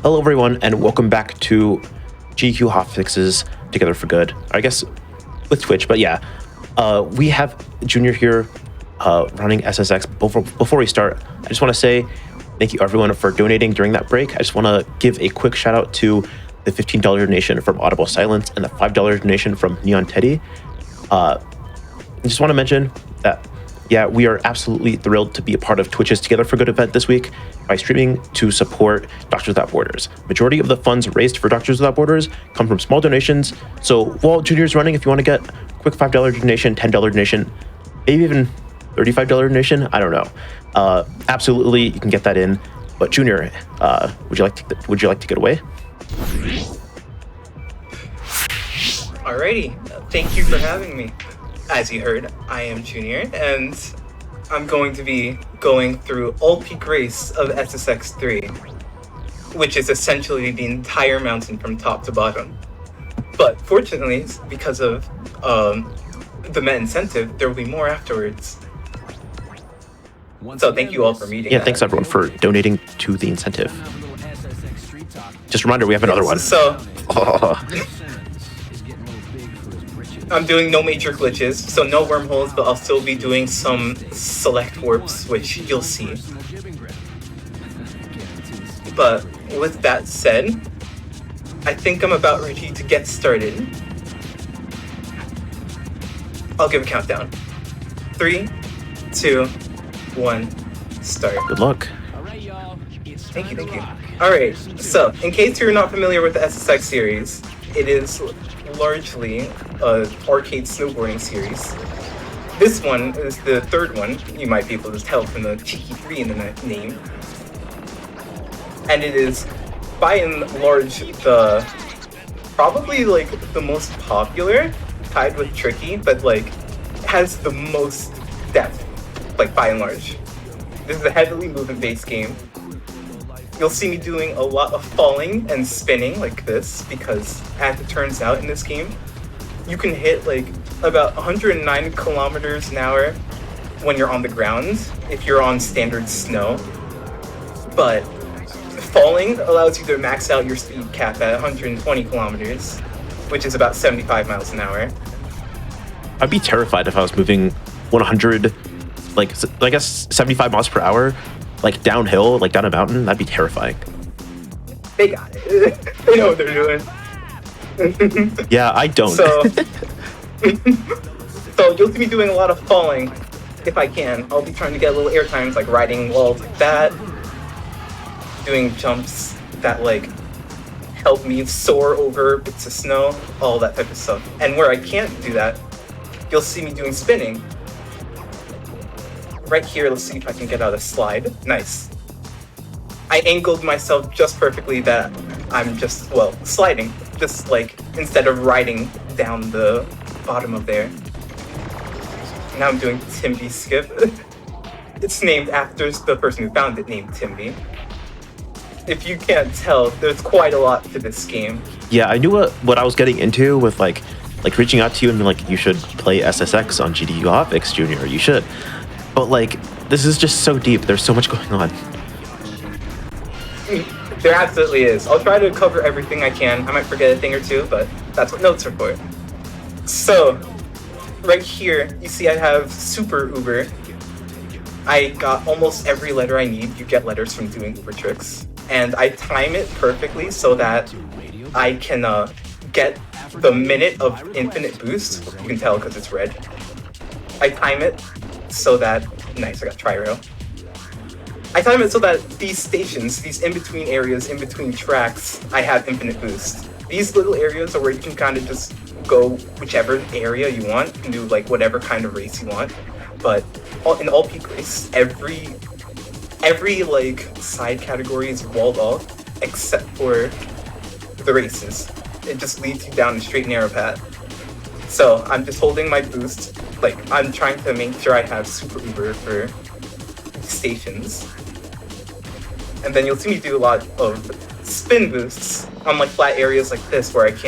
Hello, everyone, and welcome back to GQ Hotfixes Together for Good. I guess with Twitch, but yeah, we have Junior here running SSX. Before we start, I just want to say thank you, everyone, for donating during that break. I just want to give a quick shout out to the $15 donation from Audible Silence and the $5 donation from Neon Teddy. I just want to mention that, yeah, we are absolutely thrilled to be a part of Twitch's Together for Good event this week by streaming to support Doctors Without Borders. Majority of the funds raised for Doctors Without Borders come from small donations. So while Junior's running, if you want to get a quick $5 donation, $10 donation, maybe even $35 donation, I don't know. Absolutely, you can get that in. But Junior, would you like to get away? Alrighty, thank you for having me. As you heard, I am Junior, and I'm going to be going through all peak race of SSX3, which is essentially the entire mountain from top to bottom. But fortunately, because of the Met incentive, there will be more afterwards. So thank you all for meeting. Yeah, thanks everyone for donating to the incentive. Just a reminder, we have another one. So I'm doing no major glitches, so no wormholes, but I'll still be doing some select warps, which you'll see. But with that said, I think I'm about ready to get started. I'll give a countdown. 3, 2, 1, start. Good luck. Thank you. Alright, so in case you're not familiar with the SSX series, it is largely an arcade snowboarding series. This one is the third one, you might be able to tell from the cheeky 3 in the name. And it is, by and large, probably the most popular, tied with Tricky, but has the most depth, by and large. This is a heavily movement-based game. You'll see me doing a lot of falling and spinning like this, because as it turns out in this game, you can hit about 109 kilometers an hour when you're on the ground, if you're on standard snow. But falling allows you to max out your speed cap at 120 kilometers, which is about 75 miles an hour. I'd be terrified if I was moving 100, I guess 75 miles per hour, downhill, down a mountain. That'd be terrifying. They got it. They know what they're doing. Yeah, I don't. So you'll see me doing a lot of falling, if I can. I'll be trying to get little air times, riding walls like that, doing jumps that help me soar over bits of snow, all that type of stuff. And where I can't do that, you'll see me doing spinning. Right here, let's see if I can get out a slide. Nice. I angled myself just perfectly that I'm just, sliding. Just instead of riding down the bottom of there. Now I'm doing Timby Skip. It's named after the person who found it, named Timby. If you can't tell, there's quite a lot to this game. Yeah, I knew what I was getting into with reaching out to you and being you should play SSX on GDQ Hotfix, Junior. You should. But this is just so deep. There's so much going on. There absolutely is. I'll try to cover everything I can. I might forget a thing or two, but that's what notes are for. So, right here, you see I have Super Uber. I got almost every letter I need. You get letters from doing Uber tricks. And I time it perfectly so that I can get the minute of infinite boost. You can tell because it's red. I time it so that, nice, I got tri-rail. I time it so that these stations, these in-between areas, in-between tracks, I have infinite boost. These little areas are where you can kind of just go whichever area you want. You can do whatever kind of race you want. But in all peak race, every side category is walled off except for the races. It just leads you down a straight narrow path. So I'm just holding my boost. I'm trying to make sure I have Super Uber for stations. And then you'll see me do a lot of spin boosts on flat areas like this where it's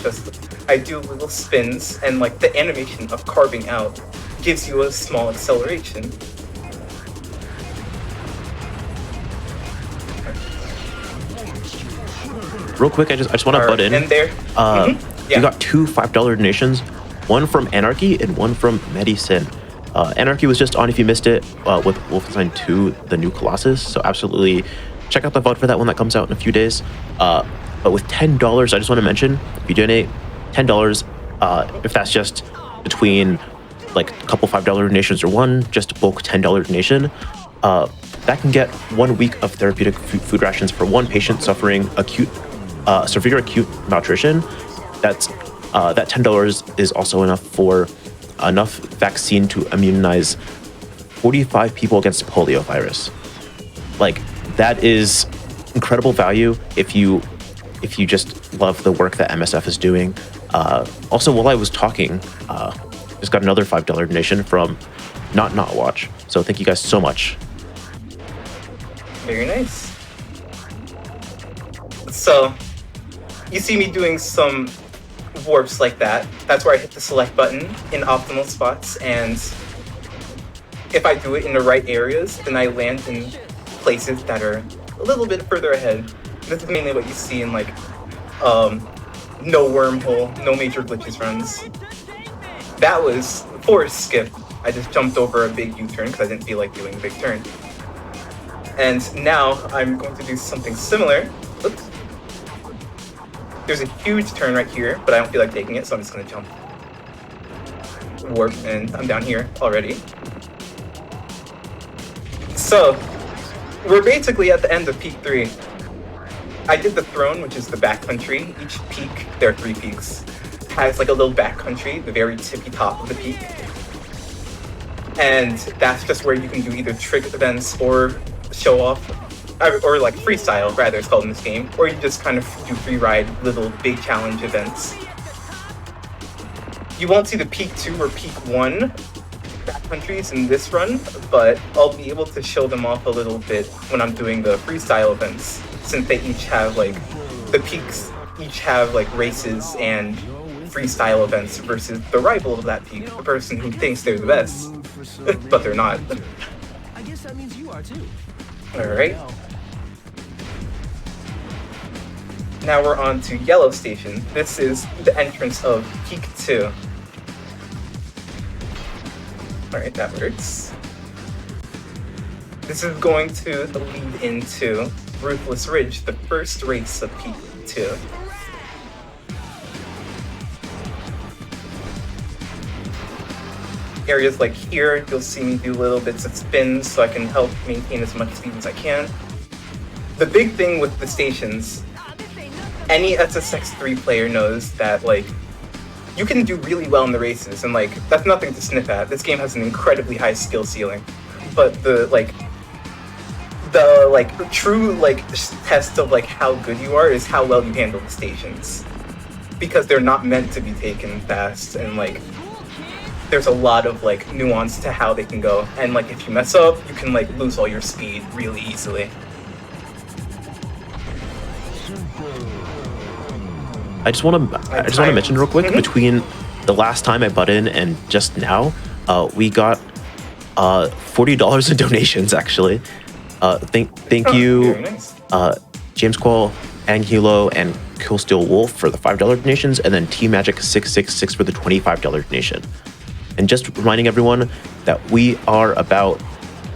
just, I do little spins and the animation of carving out gives you a small acceleration. real quick, I just want to butt in. And there, We got two $5 donations, one from Anarchy and one from Medicine. Anarchy was just on if you missed it with Wolfenstein 2, the new Colossus. So absolutely check out the VOD for that one that comes out in a few days. But with $10, I just want to mention, if you donate $10, if that's just between like a couple $5 donations or one, just a bulk $10 donation, that can get 1 week of therapeutic food rations for one patient suffering severe acute malnutrition. That $10 is also enough vaccine to immunize 45 people against polio virus. Like, that is incredible value if you just love the work that MSF is doing. Also, while I was talking, just got another $5 donation from Not Watch. So thank you guys so much. Very nice. So, you see me doing some warps like that. That's where I hit the select button in optimal spots, and if I do it in the right areas, then I land in places that are a little bit further ahead. This is mainly what you see in like no wormhole, no major glitches runs. That was forced skip. I just jumped over a big U-turn because I didn't feel like doing a big turn. And now I'm going to do something similar. Oops. There's a huge turn right here, but I don't feel like taking it, so I'm just gonna jump. Warp, and I'm down here already. So, we're basically at the end of Peak 3. I did the throne, which is the backcountry. Each peak, there are 3 peaks, has like a little backcountry, the very tippy top of the peak. And that's just where you can do either trick events or show off, or like freestyle, rather, it's called in this game, or you just kind of do free ride little big challenge events. You won't see the Peak 2 or Peak 1 backcountries in this run, but I'll be able to show them off a little bit when I'm doing the freestyle events, since they each have like, the peaks each have like races and freestyle events versus the rival of that peak, the person who thinks they're the best, but they're not. I guess that means you are too. Alright. Now we're on to Yellow Station. This is the entrance of Peak 2. Alright, that works. This is going to lead into Ruthless Ridge, the first race of Peak 2. Areas like here, you'll see me do little bits of spins so I can help maintain as much speed as I can. The big thing with the stations, any SSX3 player knows that like, you can do really well in the races, and like, that's nothing to sniff at. This game has an incredibly high skill ceiling. But the true test of like how good you are is how well you handle the stations. Because they're not meant to be taken fast, and like, there's a lot of like nuance to how they can go, and like if you mess up, you can like lose all your speed really easily. I just want to mention real quick, between the last time I butt in and just now, we got $40 in donations actually. Thank you, Very nice. James Quall, Anghilo, and Killsteel Wolf for the $5 donations, and then T Magic 666 for the $25 donation. And just reminding everyone that we are about,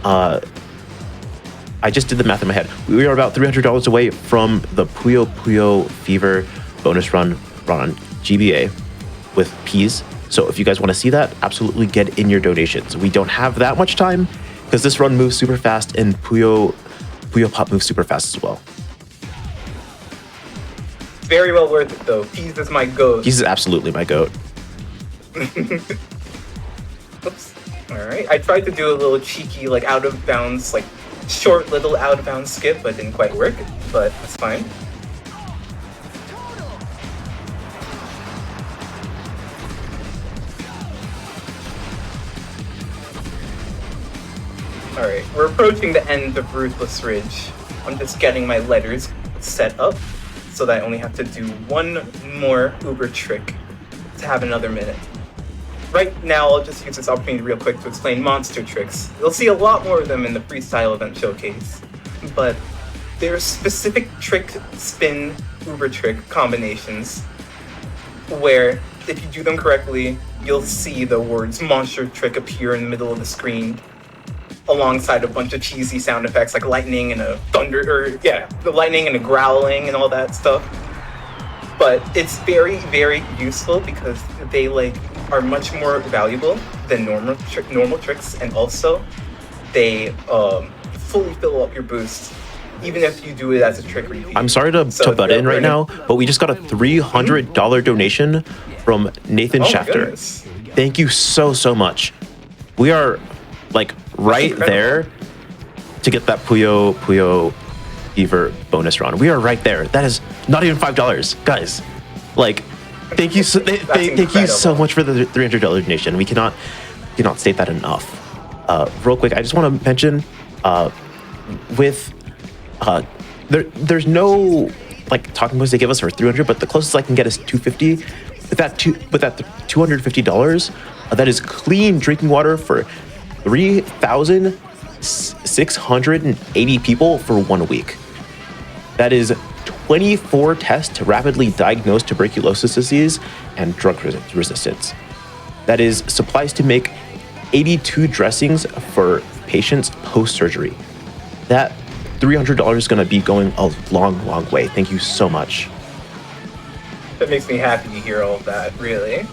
I just did the math in my head. We are about $300 away from the Puyo Puyo Fever bonus run on GBA with Peas. So if you guys want to see that, absolutely get in your donations. We don't have that much time because this run moves super fast, and Puyo Pop moves super fast as well. Very well worth it though. Peas is my goat. Peas is absolutely my goat. Oops. Alright, I tried to do a little cheeky, like, out of bounds, like, short little out of bounds skip, but it didn't quite work, but that's fine. Alright, we're approaching the end of Ruthless Ridge. I'm just getting my letters set up so that I only have to do one more Uber trick to have another minute. Right now, I'll just use this opportunity real quick to explain monster tricks. You'll see a lot more of them in the freestyle event showcase, but there's specific trick spin Uber trick combinations where if you do them correctly, you'll see the words monster trick appear in the middle of the screen alongside a bunch of cheesy sound effects like lightning and a thunder, or the lightning and a growling and all that stuff. But it's very, very useful because they are much more valuable than normal tricks, and also they fully fill up your boost, even if you do it as a trick repeat. I'm sorry to butt in right now, but we just got a $300 donation from Nathan Schafter. Thank you so much. We are right there to get that Puyo Fever bonus run. We are right there. That is not even $5, guys. Thank you thank you so much for the $300 donation. We cannot state that enough. Real quick, I just want to mention there's no talking points they give us for 300, but the closest I can get is 250. With that $250, that is clean drinking water for 3,680 people for 1 week. That is 24 tests to rapidly diagnose tuberculosis disease and drug resistance. That is supplies to make 82 dressings for patients post-surgery. That $300 is going to be going a long way. Thank you so much. That makes me happy to hear all of that, really.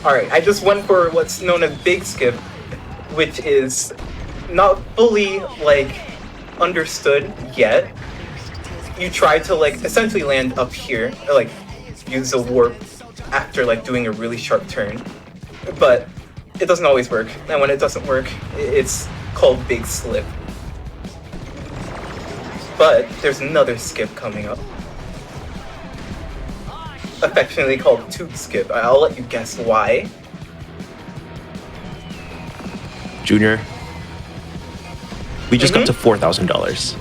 Alright, I just went for what's known as Big Skip, which is not fully, understood yet. You try to, essentially land up here, use a warp after, doing a really sharp turn. But it doesn't always work, and when it doesn't work, it's called Big Slip. But there's another skip coming up, affectionately called Tube Skip. I'll let you guess why. Junior, we just got to $4,000.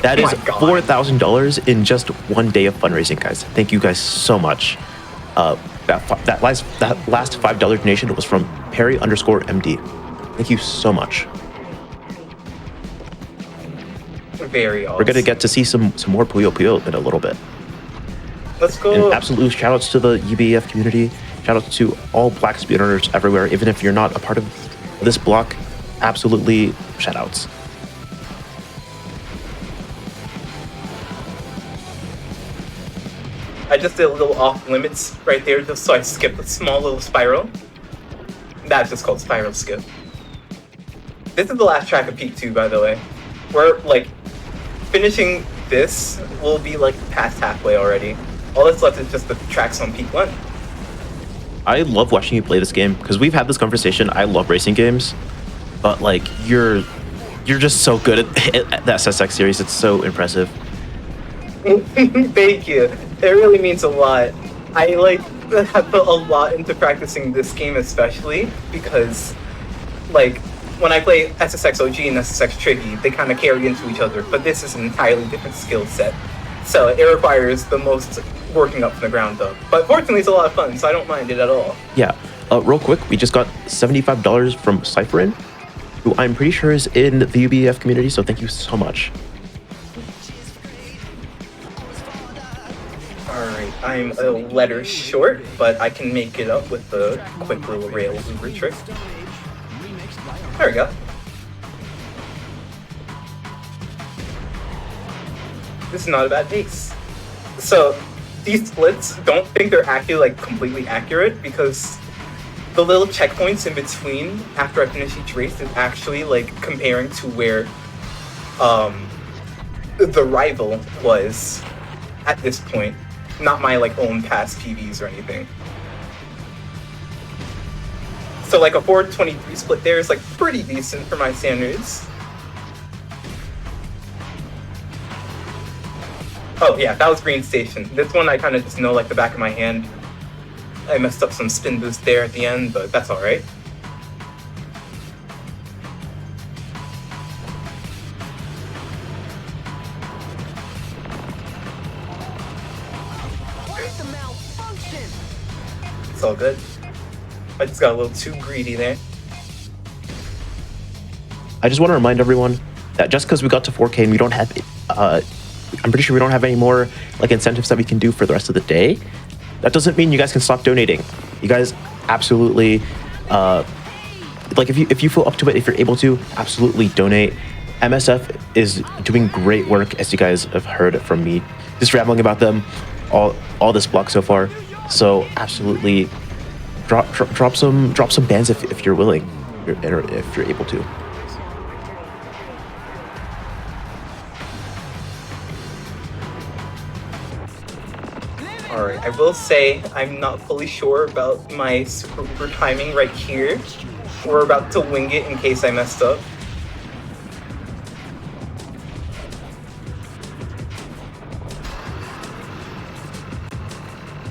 That is $4,000 in just 1 day of fundraising, guys. Thank you guys so much. That last $5 donation was from Perry_MD. Thank you so much. Very awesome. We're gonna get to see some more Puyo in a little bit. Let's go. And absolute shout outs to the UBF community. Shout outs to all Black speedrunners everywhere. Even if you're not a part of this block, absolutely shout outs. I just did a little off limits right there just so I skipped a small little spiral. That's just called Spiral Skip. This is the last track of Peak 2, by the way. We're finishing this will be past halfway already. All that's left is just the tracks on Peak 1. I love watching you play this game because we've had this conversation. I love racing games, but you're just so good at the SSX series. It's so impressive. Thank you. It really means a lot. I have put a lot into practicing this game, especially because when I play SSX OG and SSX Tricky, they kind of carry into each other, but this is an entirely different skill set. So it requires the most working up from the ground up. But fortunately, it's a lot of fun, so I don't mind it at all. Yeah. Real quick, we just got $75 from Cypherin, who I'm pretty sure is in the UBF community, so thank you so much. Alright, I'm a letter short, but I can make it up with the quick little rail Uber trick. There we go. This is not a bad pace. So these splits, don't think they're actually completely accurate because the little checkpoints in between after I finish each race is actually comparing to where the rival was at this point, not my own past PVs or anything. So a 4:23 split there is pretty decent for my standards. Oh yeah, that was Green Station. This one I kind of just know the back of my hand. I messed up some spin boost there at the end, but that's alright. It's all good. I just got a little too greedy there. I just want to remind everyone that just because we got to 4K and we don't have I'm pretty sure we don't have any more like incentives that we can do for the rest of the day. That doesn't mean you guys can stop donating. You guys absolutely, like if you feel up to it, if you're able to, absolutely donate. MSF is doing great work, as you guys have heard from me, just rambling about them all this block so far. So absolutely, drop some bands if you're willing, or if you're able to. Alright, I will say I'm not fully sure about my super Uber timing right here. We're about to wing it in case I messed up.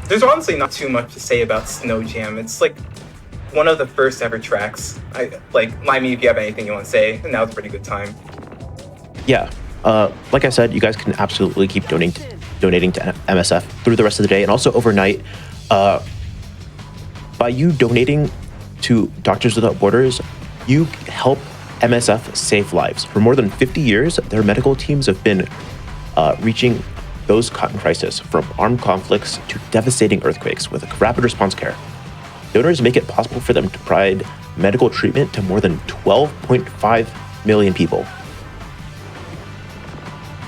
There's honestly not too much to say about Snow Jam. It's like one of the first ever tracks. Mind me if you have anything you want to say. Now's a pretty good time. Yeah, like I said, you guys can absolutely keep donating to MSF through the rest of the day and also overnight. By you donating to Doctors Without Borders, you help MSF save lives. For more than 50 years, their medical teams have been reaching those caught in crisis, from armed conflicts to devastating earthquakes, with rapid response care. Donors make it possible for them to provide medical treatment to more than 12.5 million people.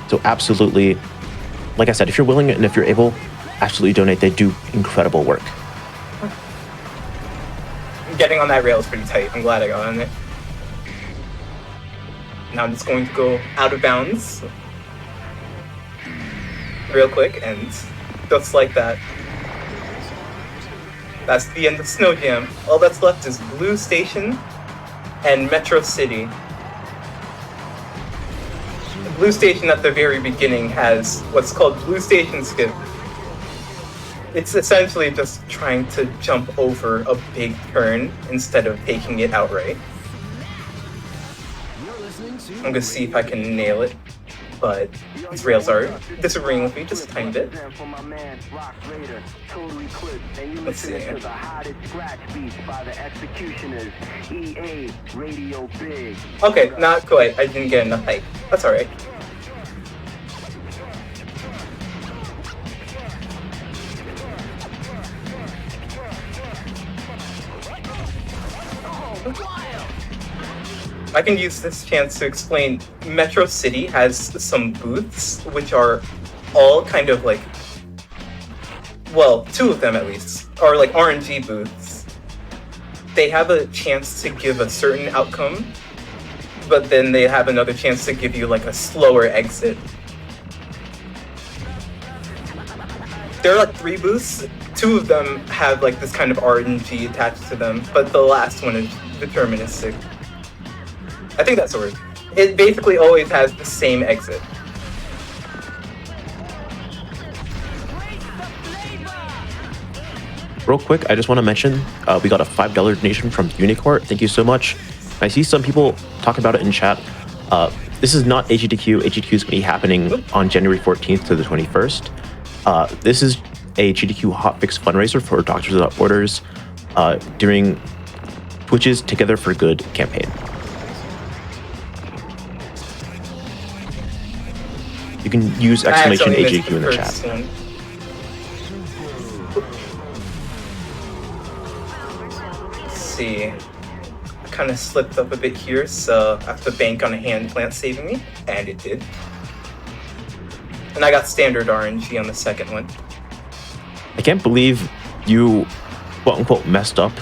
So absolutely, like I said, if you're willing and if you're able, absolutely donate. They do incredible work. Getting on that rail is pretty tight. I'm glad I got on it. Now I'm just going to go out of bounds real quick, and just like that. That's the end of Snow Jam. All that's left is Blue Station and Metro City. Blue Station at the very beginning has what's called Blue Station Skip. It's essentially just trying to jump over a big turn instead of taking it outright. I'm gonna see if I can nail it, but these rails are disagreeing with me just a tiny bit. Let's see. Okay, not quite. I didn't get enough height. That's alright. I can use this chance to explain. Metro City has some booths, which are all kind of like, well, two of them at least, are like RNG booths. They have a chance to give a certain outcome, but then they have another chance to give you like a slower exit. There are like 3 booths. 2 of them have like this kind of RNG attached to them, but the last one is deterministic. I think that's the word. It basically always has the same exit. Real quick, I just want to mention we got a $5 donation from Unicorn. Thank you so much. I see some people talk about it in chat. This is not AGDQ. AGDQ is going to be happening on January 14th to the 21st. This is a GDQ hotfix fundraiser for Doctors Without Borders during Twitch's Together for Good campaign. You can use exclamation AGDQ in the chat. Let's see. I kind of slipped up a bit here, so I have to bank on a hand plant saving me, and it did. And I got standard RNG on the second one. I can't believe you, quote unquote, messed up.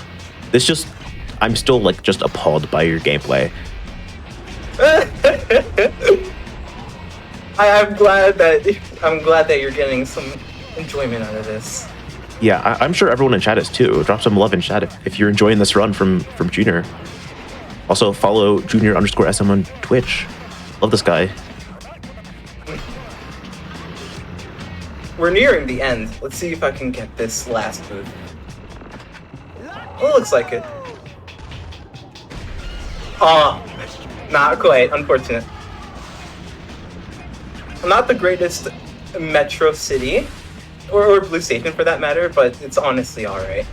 I'm still like just appalled by your gameplay. I'm glad that you're getting some enjoyment out of this. Yeah, I'm sure everyone in chat is too. Drop some love in chat if you're enjoying this run from Junior. Also follow Junior_SM on Twitch. Love this guy. We're nearing the end. Let's see if I can get this last booth. Well, it looks like it. Not quite, unfortunate. I'm not the greatest Metro City, or Blue Station for that matter, but it's honestly alright.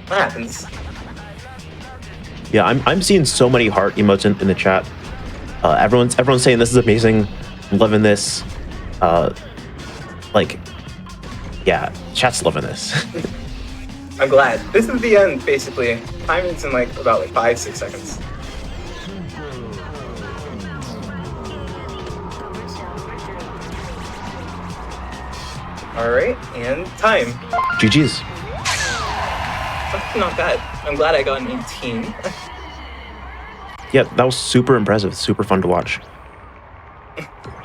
What happens? Yeah, I'm seeing so many heart emotes in the chat. Everyone's saying this is amazing. I'm loving this. Like, yeah, chat's loving this. I'm glad. This is the end, basically. Timing's in like about like 5-6 seconds. Alright, and time. GG's. That's not bad. I'm glad I got an 18. Yeah, that was super impressive, super fun to watch.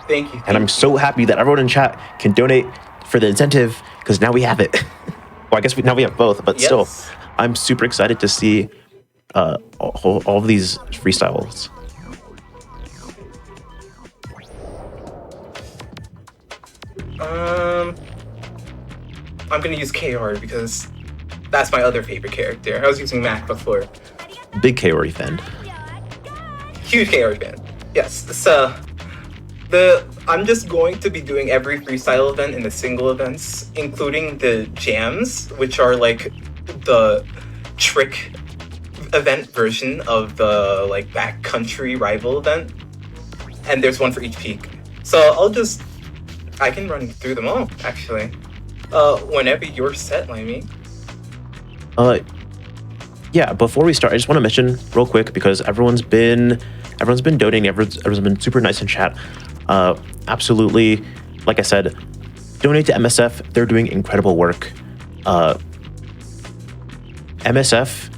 Thank you. And I'm so happy that everyone in chat can donate for the incentive, because now we have it. Well, I guess now we have both, but still, I'm super excited to see all of these freestyles. I'm gonna use KR because that's my other favorite character. I was using Mac before. Big Kaori fan. Huge KR fan. Yes, so I'm just going to be doing every freestyle event in the single events, including the jams, which are like the trick event version of the like backcountry rival event. And there's one for each peak. So I can run through them all, actually. Whenever you're set, Limey. Yeah, before we start, I just want to mention real quick, because everyone's been donating, everyone's been super nice in chat. Absolutely, like I said, donate to MSF. They're doing incredible work. MSF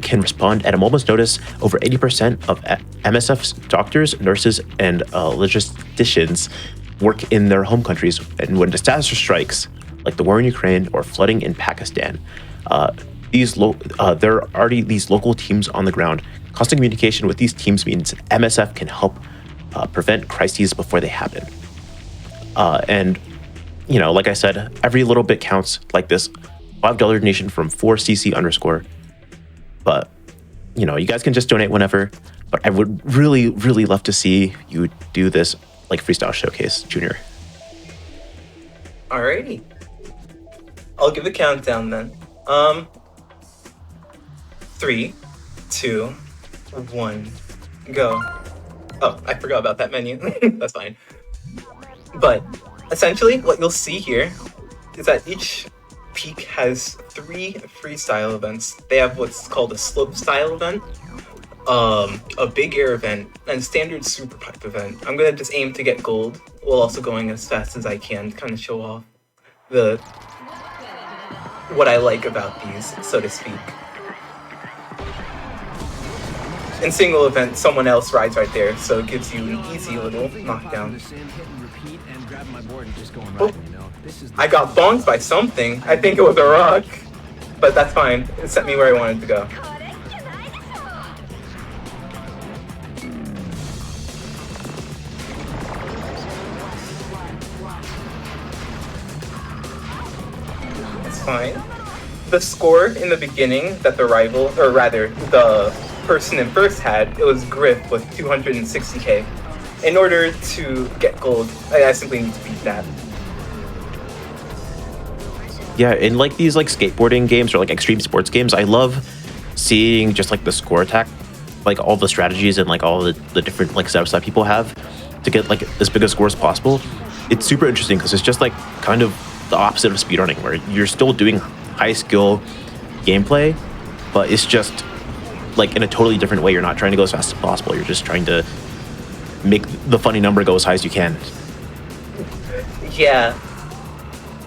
can respond at a moment's notice. Over 80% of MSF's doctors, nurses, and logisticians work in their home countries, and when disaster strikes, like the war in Ukraine or flooding in Pakistan, there are already these local teams on the ground. Constant communication with these teams means MSF can help prevent crises before they happen. And, you know, like I said, every little bit counts, like this $5 donation from 4cc_. But, you know, you guys can just donate whenever. But I would really, really love to see you do this, like, freestyle showcase, Junior. Alrighty. I'll give a countdown then. 3, 2, 1, go. Oh, I forgot about that menu. That's fine. But essentially, what you'll see here is that each peak has 3 freestyle events. They have what's called a slope style event, a big air event, and standard super pipe event. I'm gonna just aim to get gold while also going as fast as I can to kind of show off what I like about these, so to speak. In single event, someone else rides right there, so it gives you an easy little knockdown. Oh, I got bonked by something. I think it was a rock, but that's fine. It sent me where I wanted to go. It's fine. The score in the beginning that the rival, or rather, the person in first had, it was Griff with 260k. In order to get gold, I simply need to beat that. Yeah, in like these like skateboarding games or like extreme sports games, I love seeing just like the score attack, like all the strategies and like all the different like setups that people have to get like as big a score as possible. It's super interesting because it's just like kind of the opposite of speedrunning, where you're still doing high skill gameplay, but it's just like in a totally different way. You're not trying to go as fast as possible. You're just trying to make the funny number go as high as you can. Yeah,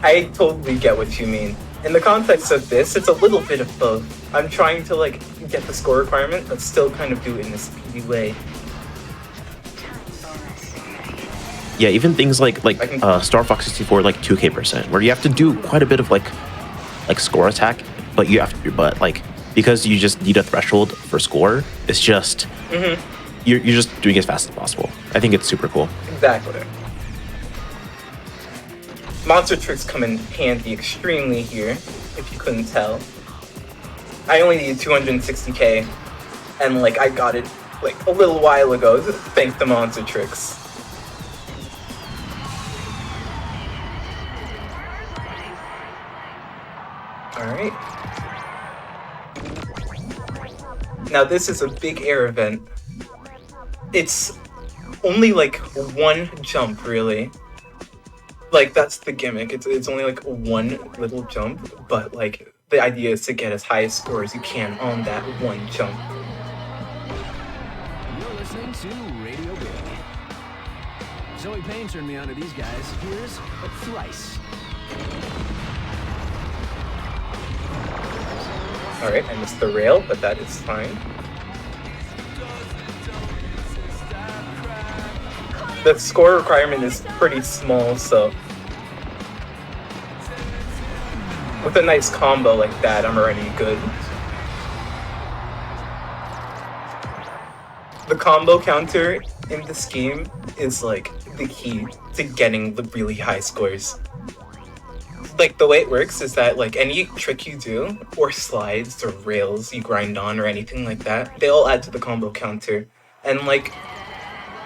I totally get what you mean. In the context of this, it's a little bit of both. I'm trying to like get the score requirement, but still kind of do it in a speedy way. Yeah, even things like Star Fox 64 like 2K%, where you have to do quite a bit of like score attack, but because you just need a threshold for score, it's just you're just doing it as fast as possible. I think it's super cool. Exactly. Monster tricks come in handy extremely here, if you couldn't tell. I only needed 260k, and like I got it like a little while ago thanks to monster tricks. Alright. Now this is a big air event. It's only like one jump, really. Like, that's the gimmick. It's only like one little jump, but like the idea is to get as high a score as you can on that one jump. You're listening to Radio Big. Zoe Payne turned me on to these guys. Here's a Thrice. Alright, I missed the rail, but that is fine. The score requirement is pretty small, so with a nice combo like that, I'm already good. The combo counter in this game is like the key to getting the really high scores. Like, the way it works is that like any trick you do, or slides or rails you grind on or anything like that, they all add to the combo counter. And like,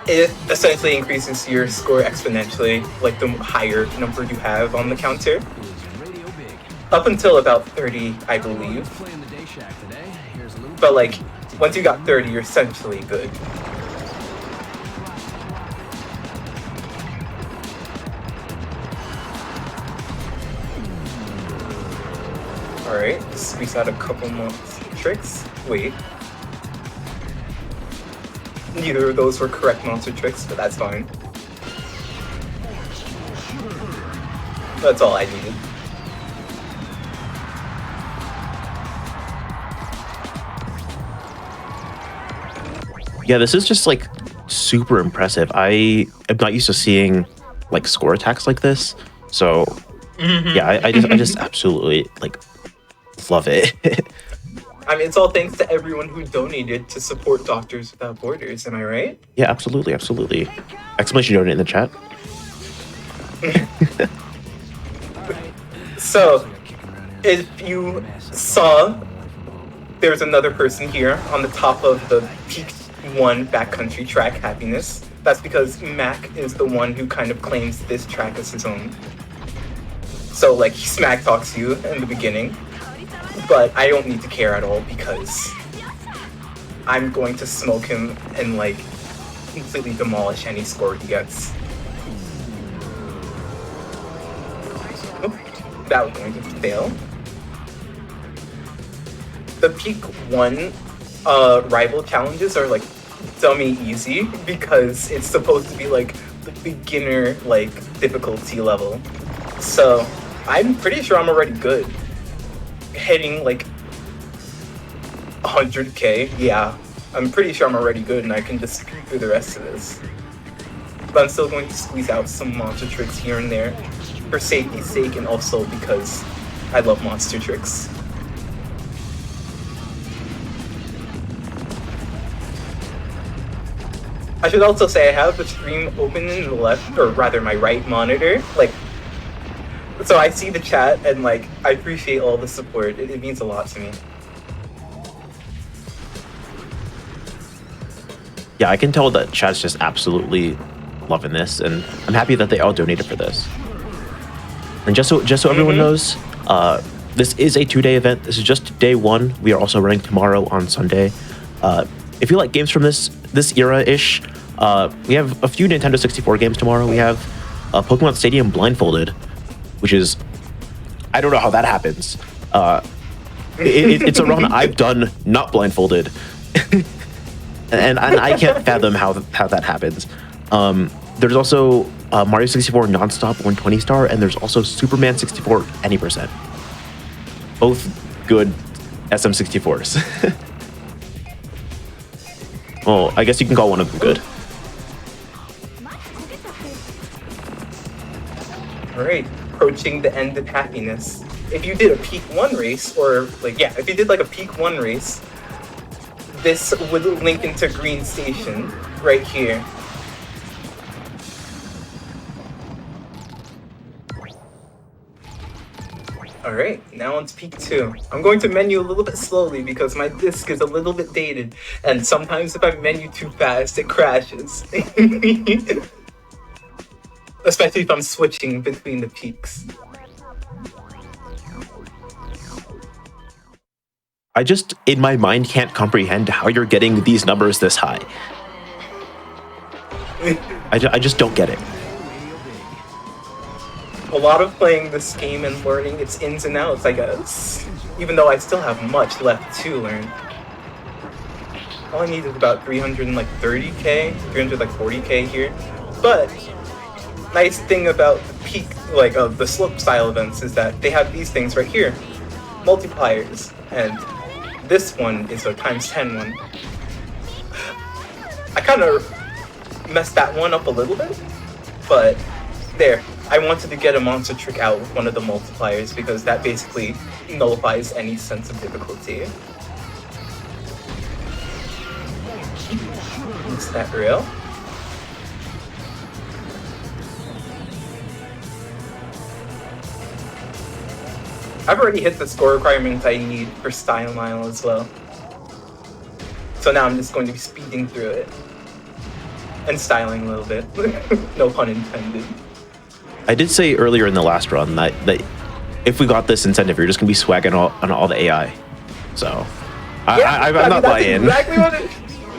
it essentially increases your score exponentially, like the higher number you have on the counter. Radio Big. Up until about 30, I believe. Playing the Day Shack today. Here's a little. But like, once you got 30, you're essentially good. Alright, squeeze out a couple more tricks. Wait. Neither of those were correct monster tricks, but that's fine. That's all I needed. Yeah, this is just like super impressive. I am not used to seeing like score attacks like this. So yeah, I just absolutely like love it. I mean, it's all thanks to everyone who donated to support Doctors Without Borders, am I right? Yeah, absolutely, absolutely. Exclamation donate in the chat. So, if you saw, there's another person here on the top of the Peak 1 backcountry track, Happiness. That's because Mac is the one who kind of claims this track as his own. So, like, he smack talks you in the beginning. But I don't need to care at all because I'm going to smoke him and like completely demolish any score he gets. Oh, that was going to fail. The Peak 1 rival challenges are like dummy easy because it's supposed to be like the beginner like difficulty level. So I'm pretty sure I'm already good. Hitting like 100k, yeah, I'm pretty sure I'm already good and I can just do the rest of this. But I'm still going to squeeze out some monster tricks here and there for safety's sake and also because I love monster tricks. I should also say I have the stream open in the left, or rather my right monitor, like, so I see the chat and like I appreciate all the support. It means a lot to me. Yeah, I can tell that chat's just absolutely loving this, and I'm happy that they all donated for this. And just so everyone knows, this is a 2-day event. This is just day 1. We are also running tomorrow on Sunday. If you like games from this era-ish, we have a few Nintendo 64 games tomorrow. We have Pokemon Stadium Blindfolded, which is, I don't know how that happens. It's a run I've done not blindfolded, and I can't fathom how that happens. There's also Mario 64 Nonstop 120 star, and there's also Superman 64 any percent. Both good SM64s. Well, I guess you can call one of them good. Alright, approaching the end of Happiness. If you did a Peak 1 race, or like, yeah, if you did like a Peak 1 race, this would link into Green Station right here. Alright, now on to Peak 2. I'm going to menu a little bit slowly because my disc is a little bit dated, and sometimes if I menu too fast, it crashes. Especially if I'm switching between the peaks. I just, in my mind, can't comprehend how you're getting these numbers this high. I just don't get it. A lot of playing this game and learning its ins and outs, I guess. Even though I still have much left to learn. All I need is about 330k, 340k here. But nice thing about the peak, the slope style events is that they have these things right here, multipliers, and this one is a times 10 one. I kind of messed that one up a little bit, but there. I wanted to get a monster trick out with one of the multipliers because that basically nullifies any sense of difficulty. Is that real? I've already hit the score requirements I need for Style Mile as well. So now I'm just going to be speeding through it. And styling a little bit. No pun intended. I did say earlier in the last run that if we got this incentive, you're just gonna be swagging on all the AI. So I'm not buying. Exactly what it,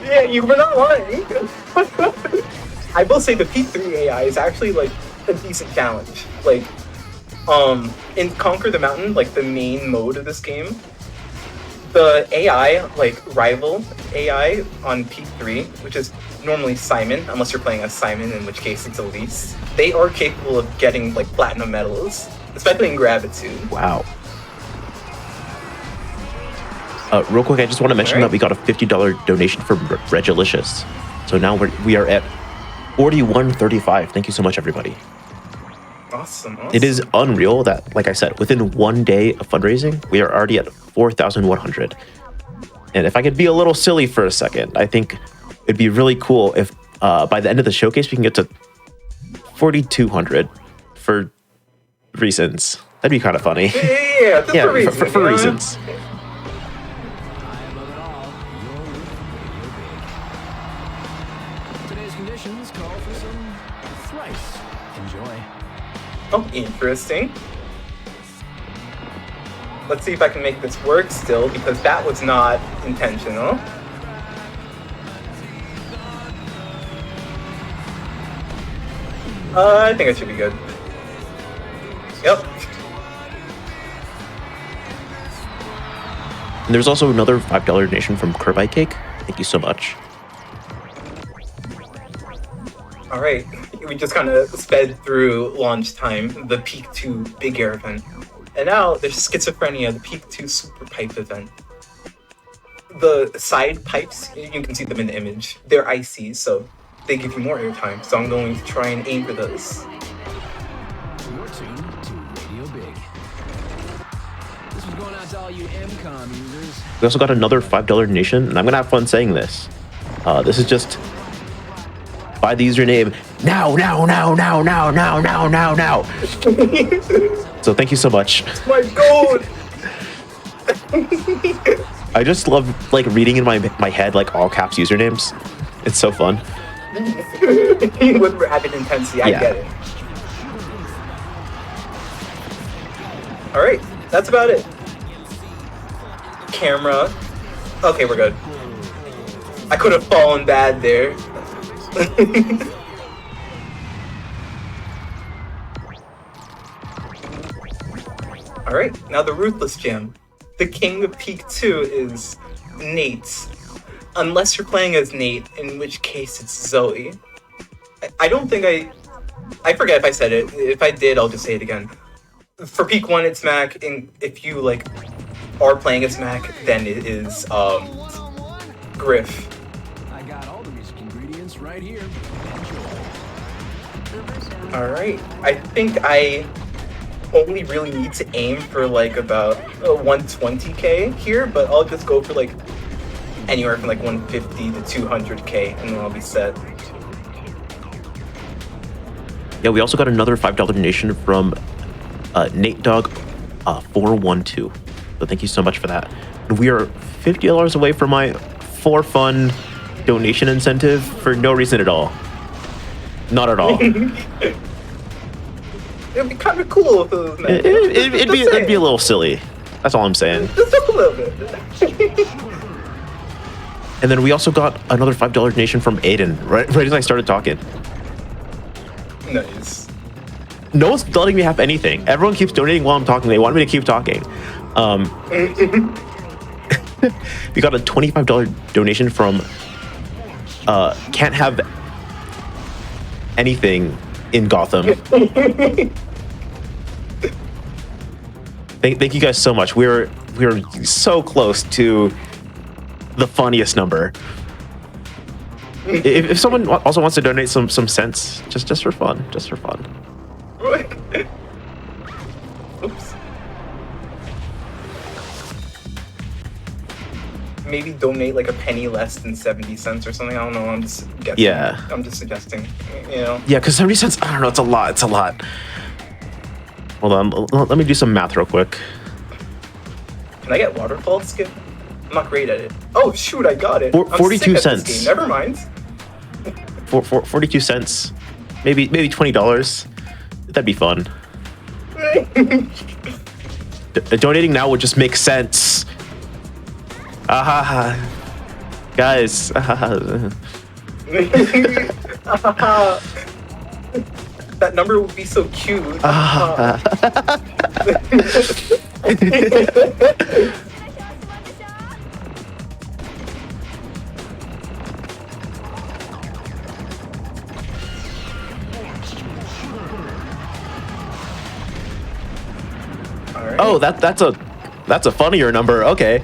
yeah, you were not lying. I will say the P3 AI is actually like a decent challenge. Like, in Conquer the Mountain, like the main mode of this game, the AI, like rival AI on P3, which is normally Simon, unless you're playing as Simon, in which case it's Elise, they are capable of getting like platinum medals, especially in Gravitude. Wow. Real quick, I just want to mention that we got a $50 donation from Regilicious. So now we are at 41.35. Thank you so much, everybody. Awesome. It is unreal that, like I said, within 1 day of fundraising, we are already at 4,100. And if I could be a little silly for a second, I think it'd be really cool if by the end of the showcase we can get to 4,200 for reasons. That'd be kind of funny. Yeah, for reasons. For reasons. Today's conditions call for some thrice. Enjoy. Oh, interesting. Let's see if I can make this work still, because that was not intentional. I think I should be good. Yep. And there's also another $5 donation from Kirby Cake. Thank you so much. Alright, we just kind of sped through launch time, the Peak 2 Big Air event. And now there's Schizophrenia, the Peak 2 Super Pipe event. The side pipes, you can see them in the image, they're icy, so they give you more airtime. So I'm going to try and aim for those. You're tuned to Radio Big. This was going out to all you MCOM users. We also got another $5 donation, and I'm going to have fun saying this. This is just by the username now. So thank you so much. My god! I just love like reading in my head like all caps usernames. It's so fun. With rapid intensity, I get it. Alright, that's about it. Camera. Okay, we're good. I could have fallen bad there. Alright, now the Ruthless Gem. The king of Peak 2 is Nate. Unless you're playing as Nate, in which case it's Zoe. I don't think I forget if I said it. If I did, I'll just say it again. For Peak 1, it's Mac, and if you like are playing as Mac, then it is Griff. I got all the music ingredients right here. Alright, I think I only really need to aim for like about 120k here, but I'll just go for like anywhere from like 150 to 200k, and then I'll be set. Yeah, we also got another $5 donation from Nate Dog 412. So thank you so much for that. And we are $50 away from my for fun donation incentive for no reason at all. Not at all. It'd be kind of cool if it was Mac. It'd be a little silly. That's all I'm saying. Just a little bit. And then we also got another $5 donation from Aiden, right as I started talking. Nice. No one's letting me have anything. Everyone keeps donating while I'm talking. They want me to keep talking. We got a $25 donation from Can't Have Anything in Gotham. Thank you guys so much. We're so close to the funniest number. If someone also wants to donate some cents, just for fun, Oops. Maybe donate like a penny less than 70 cents or something. I don't know. I'm just guessing. Yeah. I'm just suggesting. You know. Yeah, because 70 cents, I don't know, it's a lot. Hold on, let me do some math real quick. Can I get waterfall skin? I'm not great at it. Oh shoot, I got it. 42 I'm sick at cents. this game. Never mind. For 42 cents, maybe $20. That'd be fun. Donating now would just make sense. Guys. That number would be so cute. Oh, that's a funnier number. Okay.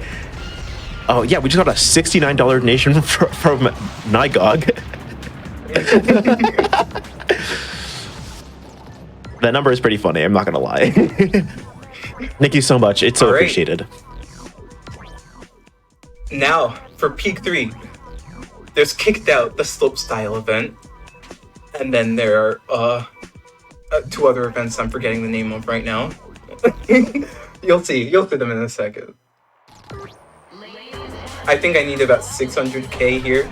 Oh yeah, we just got a $69 donation from Nygog. That number is pretty funny. I'm not gonna lie. Thank you so much. It's so appreciated. Now for Peak 3, there's Kicked Out, the slopestyle event, and then there are 2 other events I'm forgetting the name of right now. You'll see them in a second. I think I need about 600k here,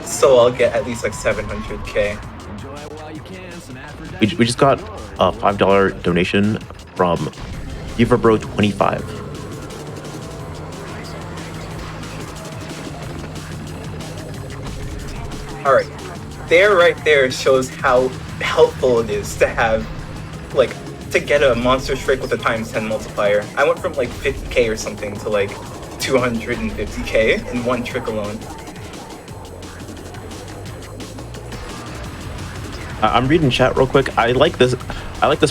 so I'll get at least like 700k. We just got a $5 donation from Beaverbro25. Alright, right there shows how helpful it is to have, like, to get a monster strike with a ×10 multiplier. I went from like 50k or something to like 250k in one trick alone. I'm reading chat real quick. I like this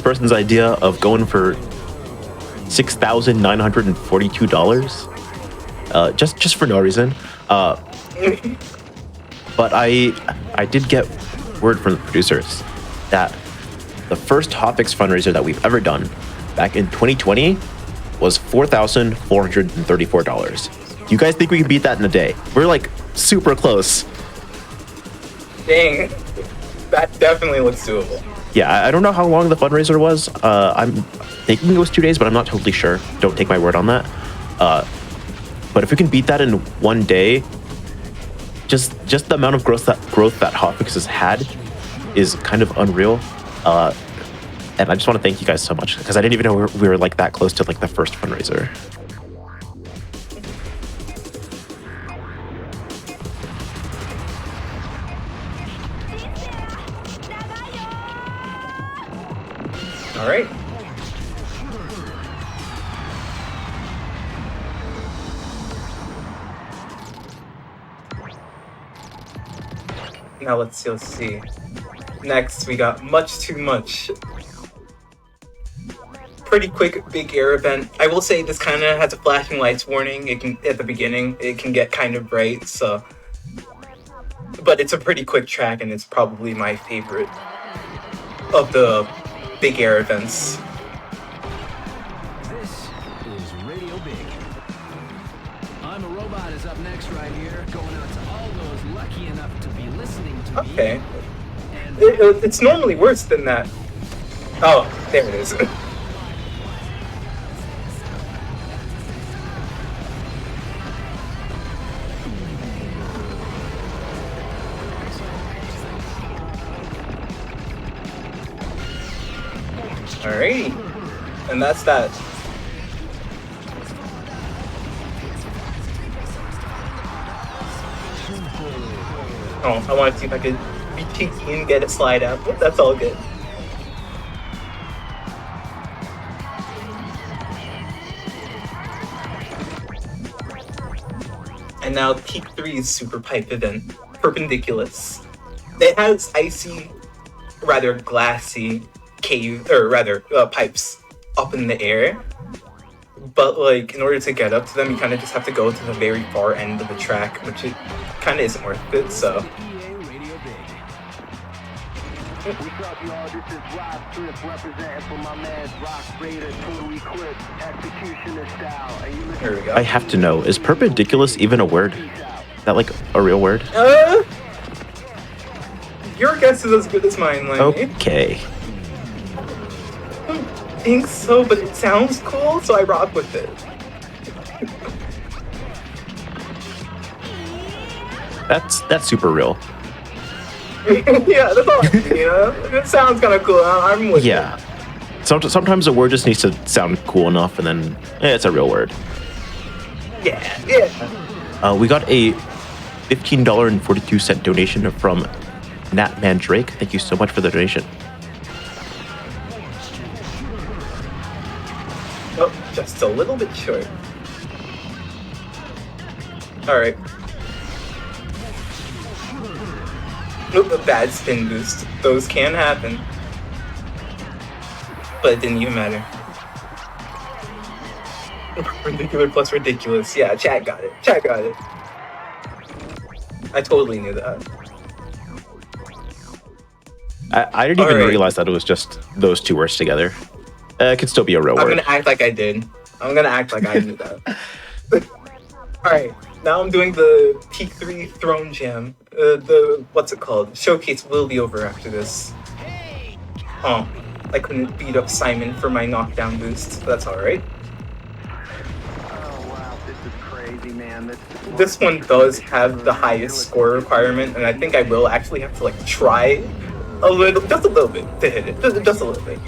person's idea of going for $6,942. Just for no reason. But I did get word from the producers that the first Hotfix fundraiser that we've ever done back in 2020 was $4,434. You guys think we can beat that in a day? We're like super close. Dang, that definitely looks doable. Yeah, I don't know how long the fundraiser was. I'm thinking it was 2 days, but I'm not totally sure. Don't take my word on that. But if we can beat that in one day, just the amount of growth that Hotfix has had is kind of unreal. And I just want to thank you guys so much, because I didn't even know we were like that close to like the first fundraiser. All right. Now let's see. Next, we got Much Too Much. Pretty quick big air event. I will say this kind of has a flashing lights warning. It can at the beginning. It can get kind of bright. So, but it's a pretty quick track, and it's probably my favorite of the big air events. This is Radio Big. I'm a Robot is up next right here, going out to all those lucky enough to be listening to me. Okay. It's normally worse than that. Oh, there it is. Alrighty. And that's that. Oh, I wanted to see if I could be cheeky and get it slide out, but that's all good. And now Peak 3's Super Pipe event, Perpendiculous. It has icy, rather glassy pipes up in the air. But like, in order to get up to them, you kind of just have to go to the very far end of the track, which it kind of isn't worth it. So. What's up, y'all? This is Rob Strip representing for my man Rock Raider, Total Eclipse, Executioner Style. And you Here we go. I have to know, is perpendiculous even a word? Is that like a real word? Your guess is as good as mine, Lenny. Okay. I don't think so, but it sounds cool, so I rock with it. That's super real. Yeah, that's all. You know, it sounds kind of cool. I'm with Yeah. Sometimes a word just needs to sound cool enough, and then it's a real word. it. Yeah. We got a $15.42 donation from Natman Drake. Thank you so much for the donation. Oh, just a little bit short. All right. Nope, a bad spin boost. Those can happen. But it didn't even matter. Perpendicular plus ridiculous. Yeah, chat got it. Chat got it. I totally knew that. I didn't even Alright. realize that it was just those two words together. It could still be a real I'm word. gonna act like I did. I'm gonna act like I knew that. Alright, now I'm doing the Peak 3 Throne Jam. What's it called? Showcase will be over after this. Oh, I couldn't beat up Simon for my knockdown boost. That's alright. Oh, wow. This is crazy, man. This one does have the highest score requirement, and I think I will actually have to like try just a little bit to hit it. Just a little bit.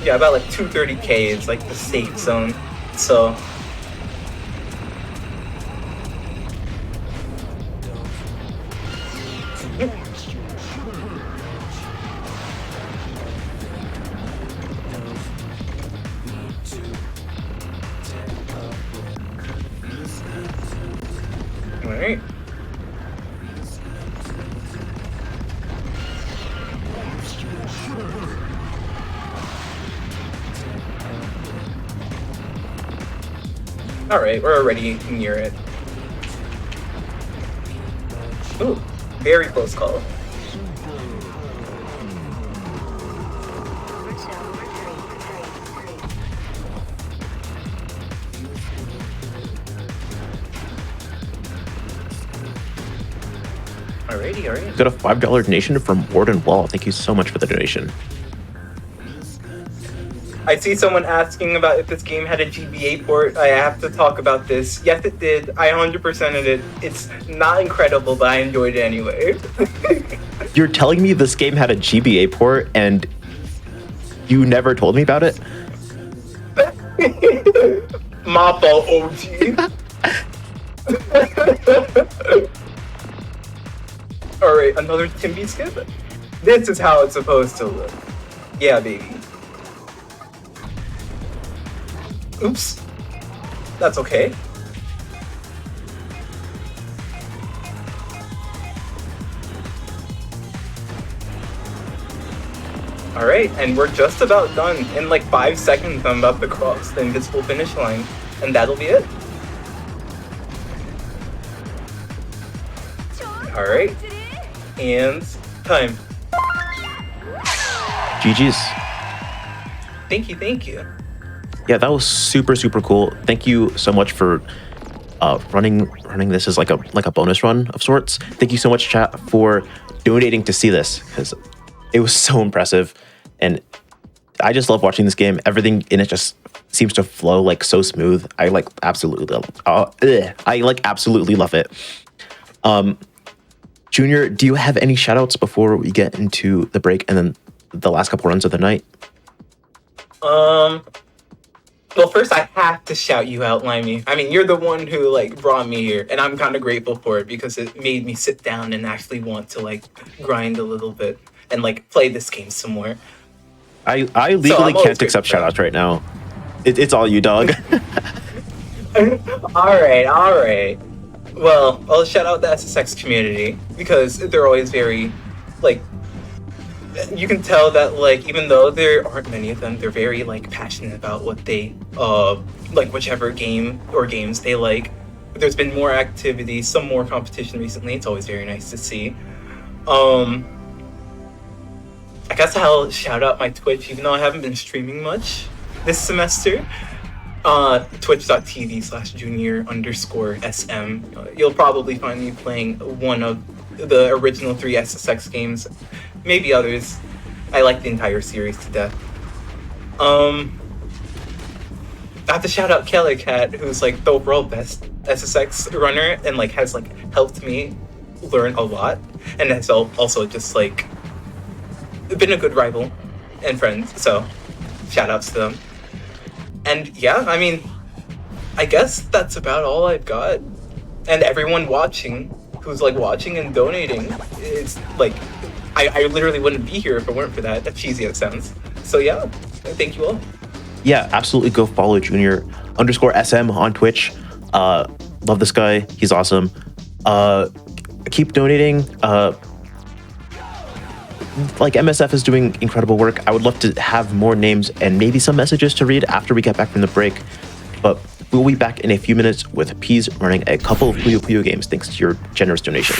Yeah, about like 230k is like the safe zone. So alright. Alright, we're already near it. Ooh, very close call. Alrighty. Got a $5 donation from Warden Wall. Thank you so much for the donation. I see someone asking about if this game had a GBA port. I have to talk about this. Yes, it did. I 100%ed it. It's not incredible, but I enjoyed it anyway. You're telling me this game had a GBA port and you never told me about it? Mappa OG. Alright, another Timby skip? This is how it's supposed to look. Yeah, baby. Oops. That's okay. Alright, and we're just about done. In like 5 seconds, I'm about to cross the invisible finish line. And that'll be it. Alright. And time. GG's. Thank you. Yeah, that was super cool. Thank you so much for running this as like a bonus run of sorts. Thank you so much, chat, for donating to see this, because it was so impressive, and I just love watching this game. Everything in it just seems to flow like so smooth. I absolutely love it. Junior, do you have any shoutouts before we get into the break and then the last couple runs of the night? Well, first I have to shout you out, Limey. I mean, you're the one who like brought me here, and I'm kind of grateful for it because it made me sit down and actually want to like grind a little bit and like play this game some more. I I'm legally always can't accept grateful. shoutouts right now. It's all you, dog. all right. Well, I'll shout out the SSX community because they're always very, like, you can tell that like even though there aren't many of them, they're very like passionate about what they like whichever game or games they like. There's been more activity, some more competition recently. It's always very nice to see. I guess I'll shout out my Twitch, even though I haven't been streaming much this semester. Twitch.tv/junior_SM. You'll probably find me playing one of the original 3 SSX games, maybe others. I like the entire series to death. I have to shout out Kelly Cat, who's like the overall best SSX runner and like has like helped me learn a lot, and has also just like been a good rival and friend. So shout outs to them. And yeah, I mean, I guess that's about all I've got. And everyone watching, who's like watching and donating, it's like, I literally wouldn't be here if it weren't for that. That's cheesy as it sounds. So yeah, thank you all. Yeah, absolutely go follow Junior_SM on Twitch. Love this guy. He's awesome. Keep donating. Like MSF is doing incredible work. I would love to have more names and maybe some messages to read after we get back from the break. But we'll be back in a few minutes with Peas running a couple of Puyo Puyo games thanks to your generous donations.